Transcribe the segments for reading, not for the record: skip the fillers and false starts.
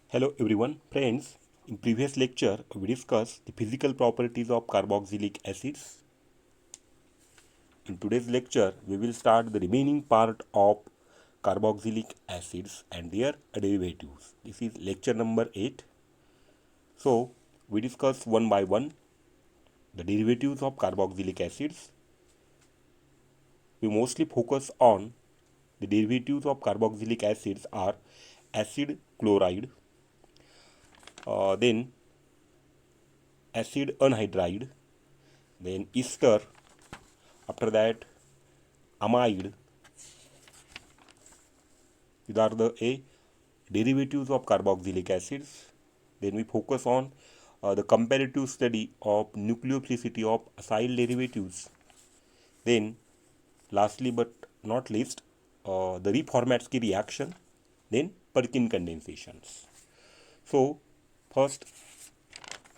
Hello everyone, friends. In previous lecture, we discussed the physical properties of carboxylic acids. In today's lecture, we will start the remaining part of carboxylic acids and their derivatives. This is lecture number 8. So, we discuss one by one the derivatives of carboxylic acids. We mostly focus on the derivatives of carboxylic acids are acid chloride, then acid anhydride, then ester, after that amide. These are the derivatives of carboxylic acids. Then we focus on the comparative study of nucleophilicity of acyl derivatives. Then lastly but not least, the Reformatsky reaction, then Perkin condensations. So first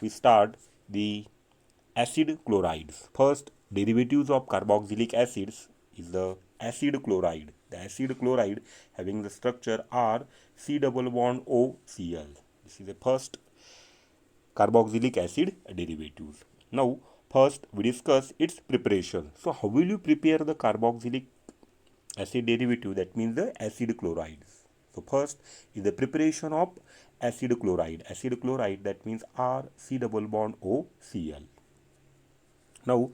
we start the acid chlorides. First derivatives of carboxylic acids is the acid chloride. The acid chloride having the structure R C double bond O Cl. This is the first carboxylic acid derivative. Now first we discuss its preparation. So how will you prepare the carboxylic acid derivative, that means the acid chlorides? So first is the preparation of acid chloride. Acid chloride, that means R C double bond O Cl. Now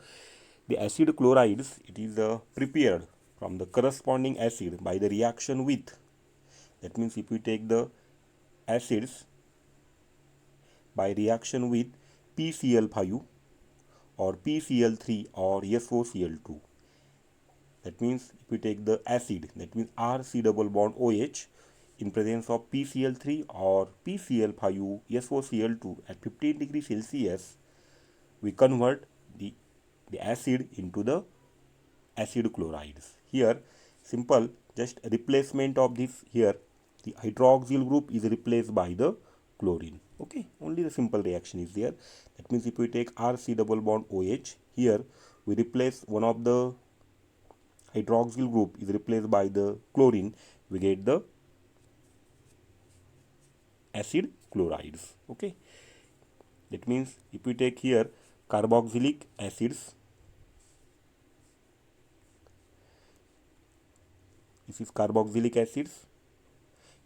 the acid chlorides, it is prepared from the corresponding acid by the reaction with, that means if we take the acids by reaction with PCl5 or PCl3 or SOCl2. That means if we take the acid, that means RC double bond OH in presence of PCl3 or PCl5 SOCl2 at 15 degrees Celsius, we convert the acid into the acid chlorides. Here simple just replacement of this. Here the hydroxyl group is replaced by the chlorine. Okay, only the simple reaction is there. That means if we take RC double bond OH, here we replace one of the hydroxyl group is replaced by the chlorine, we get the acid chlorides. Okay, that means if we take here carboxylic acids, this is carboxylic acids,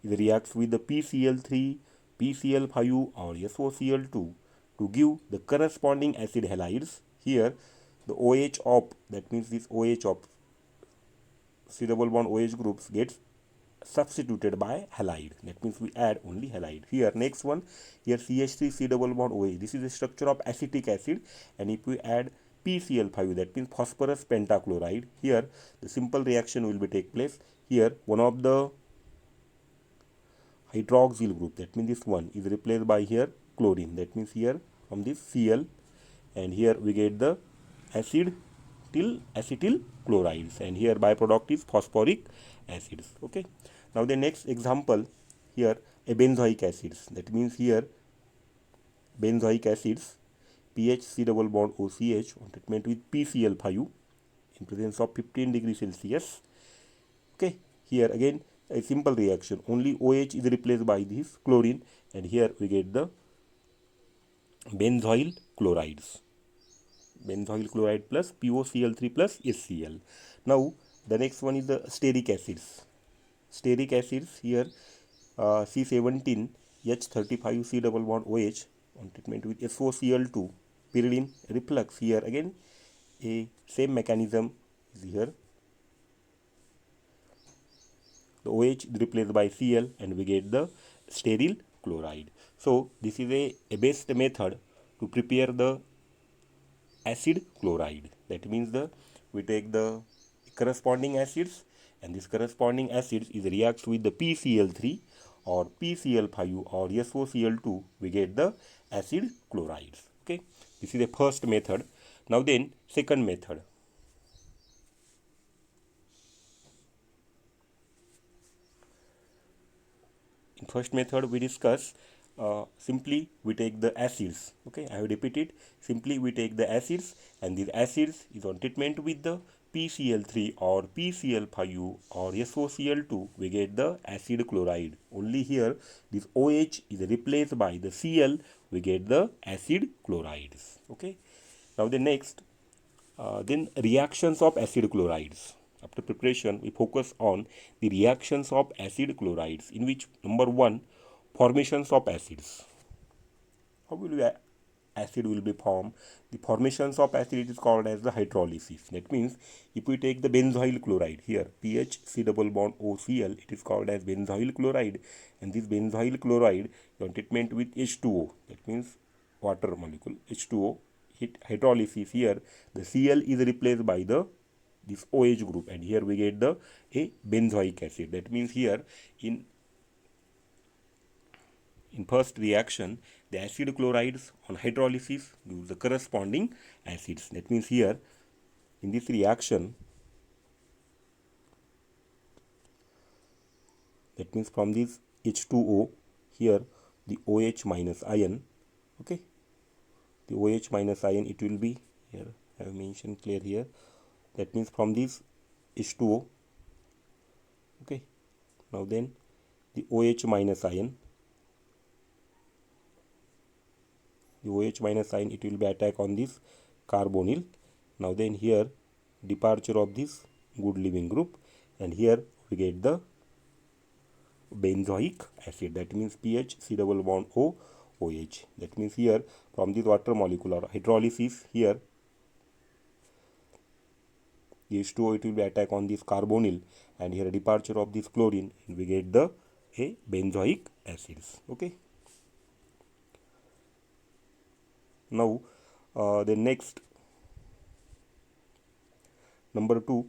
it reacts with the PCl3, PCl5 or SOCl2 to give the corresponding acid halides. Here the OH of, that means this OH of C double bond OH groups gets substituted by halide. That means we add only halide. Here next one, here CH3 C double bond OH. This is the structure of acetic acid, and if we add PCl5, that means phosphorus pentachloride, here the simple reaction will be take place. Here one of the hydroxyl group, that means this one, is replaced by here chlorine. That means here from this Cl, and here we get the acid till acetyl chlorides, and here byproduct is phosphoric acids. Okay, now the next example, here a benzoic acids, that means here benzoic acids pH C double bond OCH on treatment with PCl5 in presence of 15 degrees Celsius. Okay, here again a simple reaction, only OH is replaced by this chlorine, and here we get the benzoyl chlorides, benzoyl chloride plus POCl3 plus HCl. Now the next one is the steric acids. Steric acids, here C17 H35 C double bond OH on treatment with SOCl2 pyridine reflux. Here again a same mechanism is here. The OH is replaced by Cl, and we get the sterile chloride. So this is a best method to prepare the acid chloride. That means we take the corresponding acids, and this corresponding acids is reacts with the PCl3 or PCl5 or SOCl2, we get the acid chlorides. Okay, this is the first method. Now then second method. In first method we discuss simply we take the acids. Okay, I have repeated, simply we take the acids, and these acids is on treatment with the PCl3 or PCl5 or SOCl2, we get the acid chloride. Only here this OH is replaced by the Cl, we get the acid chlorides. Okay. Now the next, then reactions of acid chlorides. After preparation, we focus on the reactions of acid chlorides, in which number one, formations of acids. How will acid will be formed? The formations of acid, it is called as the hydrolysis. That means if we take the benzoyl chloride here, PH C double bond OCl, it is called as benzoyl chloride, and this benzoyl chloride on treatment with H2O, that means water molecule H2O, hydrolysis here, the Cl is replaced by the this OH group, and here we get the a benzoic acid. That means here in first reaction, the acid chlorides on hydrolysis give the corresponding acids. That means here in this reaction, that means from this H2O, here the OH minus ion, okay, the OH minus ion, it will be here, I have mentioned clear here. That means from this H2O, okay, now then the OH minus ion, the OH minus ion, it will be attack on this carbonyl. Now then here departure of this good leaving group, and here we get the benzoic acid, that means PH C double bond O OH. That means here from this water molecular hydrolysis, here the H2O, it will be attack on this carbonyl, and here departure of this chlorine, and we get the a benzoic acids. Okay. Now the next, number 2,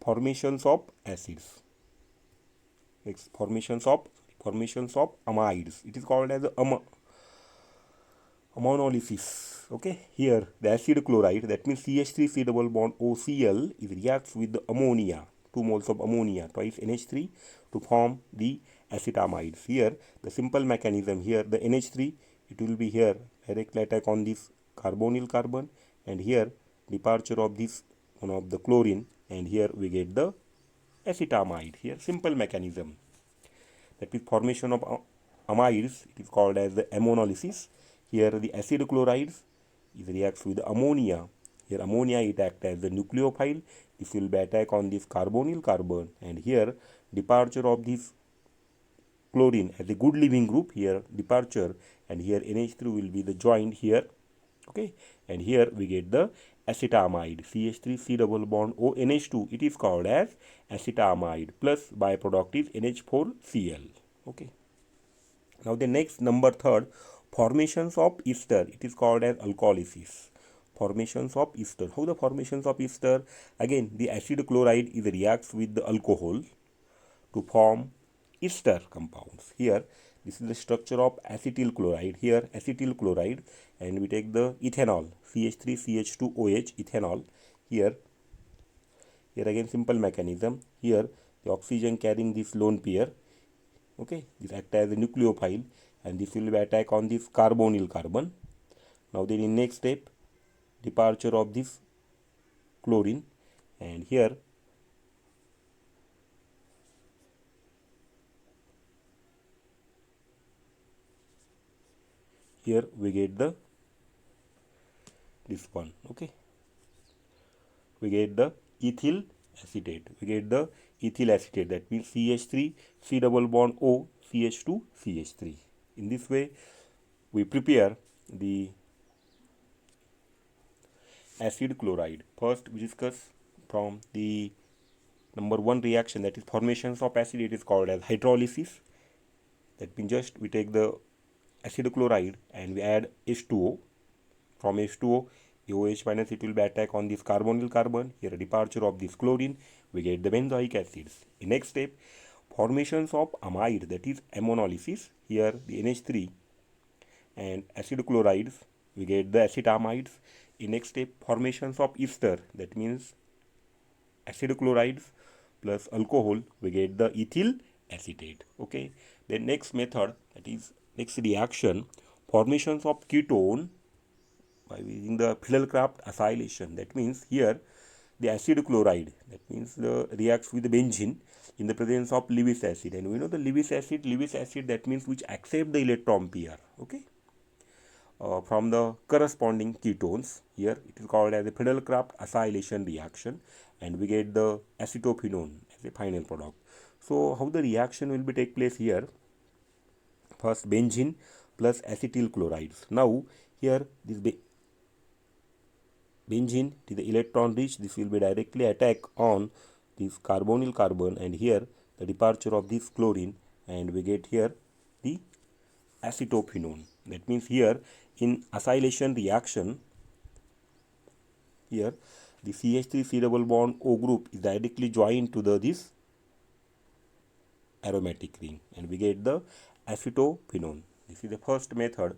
formations of acids. Next, formations of amides. It is called as ammonolysis. Okay, here the acid chloride, that means CH3 C double bond OCl, is reacts with the ammonia, 2 moles of ammonia, twice NH3, to form the acetamides. Here the simple mechanism, here the NH3, it will be here directly attack on this carbonyl carbon, and here departure of this one of the chlorine, and here we get the acetamide. Here simple mechanism, that is formation of amides, it is called as the ammonolysis. Here the acid chlorides is reacts with ammonia. Here ammonia, it acts as the nucleophile. This will be attack on this carbonyl carbon, and here departure of this chlorine as a good leaving group, here departure, and here NH3 will be the joint here. Okay, and here we get the acetamide, CH3 C double bond O NH2, it is called as acetamide, plus byproduct is NH4Cl. Okay, now the next, number 3, formations of ester, it is called as alcoholysis. Formations of ester. How the formations of ester? Again, the acid chloride is reacts with the alcohol to form ester compounds. Here this is the structure of acetyl chloride, here acetyl chloride, and we take the ethanol, CH3CH2OH, ethanol. Here again simple mechanism, here the oxygen carrying this lone pair, okay, this act as a nucleophile, and this will be attack on this carbonyl carbon. Now then in next step, departure of this chlorine, and here we get the this one. Okay, we get the ethyl acetate, that means CH3 C double bond O CH2 CH3. In this way we prepare the acid chloride. First we discuss from the number 1 reaction, that is formations of acid, it is called as hydrolysis. That means just we take the acid chloride and we add H2O. From H2O, the OH minus, it will be attack on this carbonyl carbon. Here a departure of this chlorine, we get the benzoic acids. In next step, formations of amide, that is ammonolysis. Here the NH3 and acid chlorides, we get the acetamides. In next step, formations of ester, that means acid chlorides plus alcohol, we get the ethyl acetate. Okay, then next method, that is next reaction, formations of ketone by using the Fiddlecraft acylation. That means here the acid chloride, that means the reacts with the benzene in the presence of Lewis acid, and we know the Lewis acid, that means which accept the electron pair, okay, from the corresponding ketones. Here it is called as a Friedel-Crafts acylation reaction, and we get the acetophenone as a final product. So how the reaction will be take place here? First benzene plus acetyl chlorides. Now here this benzene to the electron rich, this will be directly attack on this carbonyl carbon, and here the departure of this chlorine, and we get here the acetophenone. That means here in acylation reaction, here the CH3 double bond O group is directly joined to the this aromatic ring, and we get the acetophenone. This is the first method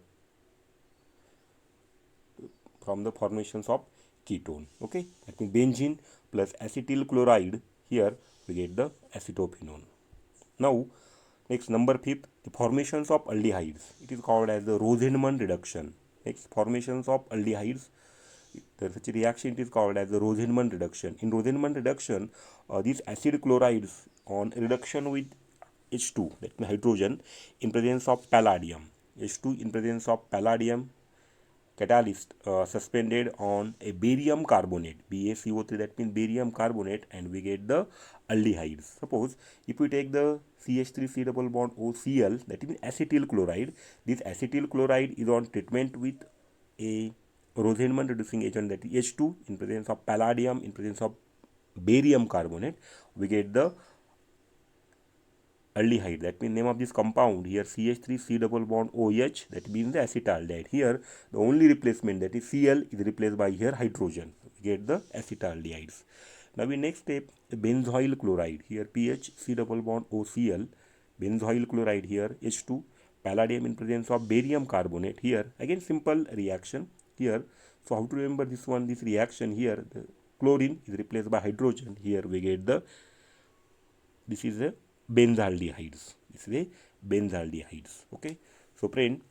from the formations of ketone. Okay, that means benzene plus acetyl chloride, here we get the acetophenone. Now next, number 5, the formations of aldehydes. It is called as the Rosenman reduction. Next, formations of aldehydes, there is such a reaction, it is called as the Rosenman reduction. In Rosenman reduction, these acid chlorides on reduction with H2, that means hydrogen, in presence of palladium. H2 in presence of palladium catalyst suspended on a barium carbonate, BaCO3, that means barium carbonate, and we get the aldehydes. Suppose if we take the CH3 double bond OCl, that is acetyl chloride, this acetyl chloride is on treatment with a Rosenman reducing agent, that is H2 in presence of palladium in presence of barium carbonate, we get the aldehyde. That means name of this compound here CH3 double bond OH, that means the acetaldehyde. Here the only replacement, that is Cl, is replaced by here hydrogen. We get the acetaldehydes. Now in next step, the benzoyl chloride, here PH double bond OCl, benzoyl chloride, here H2, palladium in presence of barium carbonate. Here again simple reaction here. So how to remember this one? This reaction here, the chlorine is replaced by hydrogen. Here we get the, this is a benzaldehydes. This is a benzaldehydes. Okay. So friend,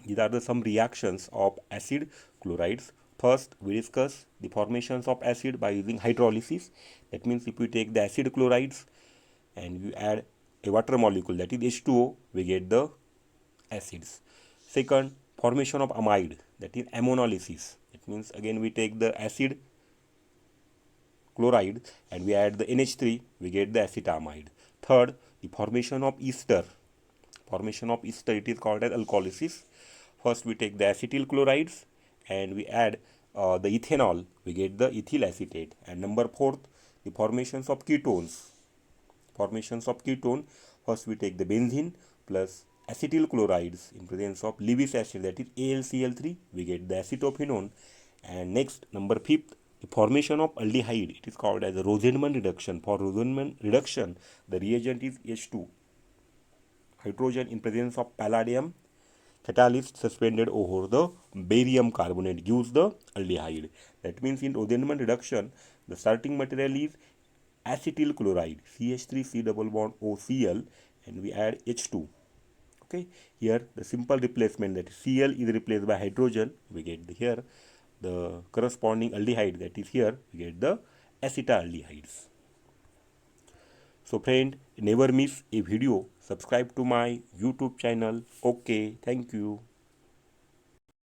these are the some reactions of acid chlorides. First, we discuss the formations of acid by using hydrolysis. That means if we take the acid chlorides and we add a water molecule, that is H2O, we get the acids. Second, formation of amide, that is ammonolysis. That means again we take the acid chloride and we add the NH3, we get the acetamide. Third, the formation of ester. Formation of ester, it is called as alcoholysis. First we take the acetyl chlorides and we add the ethanol, we get the ethyl acetate. And number 4, the formations of ketones. Formations of ketone, first we take the benzene plus acetyl chlorides in presence of Lewis acid, that is AlCl3, we get the acetophenone. And next, number 5, the formation of aldehyde, it is called as a Rosenman reduction. For Rosenman reduction, the reagent is H2, hydrogen in presence of palladium, catalyst suspended over the barium carbonate gives the aldehyde. That means in Rosenman reduction, the starting material is acetyl chloride, CH3 double bond OCl, and we add H2. Okay, here the simple replacement, that is Cl is replaced by hydrogen, we get here the corresponding aldehyde, that is here we get the acetaldehydes. So friend, never miss a video. Subscribe to my YouTube channel. Okay, thank you.